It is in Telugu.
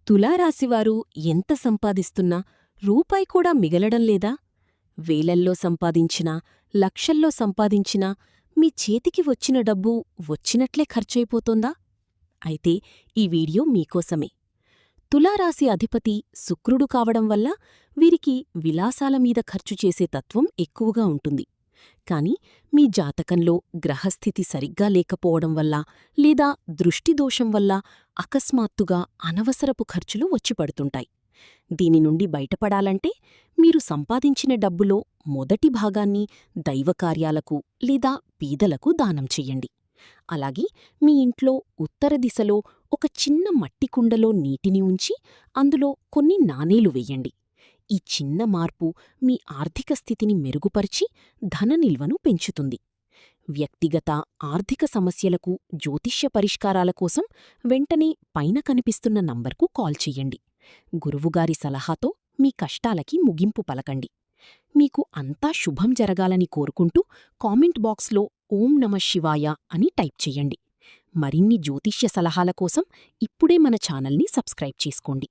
తులారాశివారు ఎంత సంపాదిస్తున్నా రూపాయి కూడా మిగలడం లేదా? వేలల్లో సంపాదించినా, లక్షల్లో సంపాదించినా మీ చేతికి వచ్చిన డబ్బు వచ్చినట్లే ఖర్చయిపోతోందా? అయితే ఈ వీడియో మీకోసమే. తులారాశి అధిపతి శుక్రుడు కావడం వల్ల వీరికి విలాసాల మీద ఖర్చు చేసే తత్వం ఎక్కువగా ఉంటుంది. కాని మీ జాతకంలో గ్రహస్థితి సరిగ్గా లేకపోవడం వల్ల లేదా దృష్టిదోషం వల్ల అకస్మాత్తుగా అనవసరపు ఖర్చులు వచ్చిపడుతుంటాయి. దీని నుండి బయటపడాలంటే మీరు సంపాదించిన డబ్బులో మొదటి భాగాన్ని దైవకార్యాలకు లేదా పేదలకు దానం చెయ్యండి. అలాగే మీ ఇంట్లో ఉత్తర దిశలో ఒక చిన్న మట్టి కుండలో నీటిని ఉంచి అందులో కొన్ని నాణేలు వెయ్యండి. ఈ చిన్న మార్పు మీ ఆర్థిక స్థితిని మెరుగుపరిచి ధన నిల్వను పెంచుతుంది. వ్యక్తిగత ఆర్థిక సమస్యలకు జ్యోతిష్య పరిష్కారాల కోసం వెంటనే పైన కనిపిస్తున్న నంబర్కు కాల్ చెయ్యండి. గురువుగారి సలహాతో మీ కష్టాలకి ముగింపు పలకండి. మీకు అంతా శుభం జరగాలని కోరుకుంటూ కామెంట్ బాక్స్లో ఓం నమః శివాయ అని టైప్ చెయ్యండి. మరిన్ని జ్యోతిష్య సలహాల కోసం ఇప్పుడే మన ఛానల్ని సబ్స్క్రైబ్ చేసుకోండి.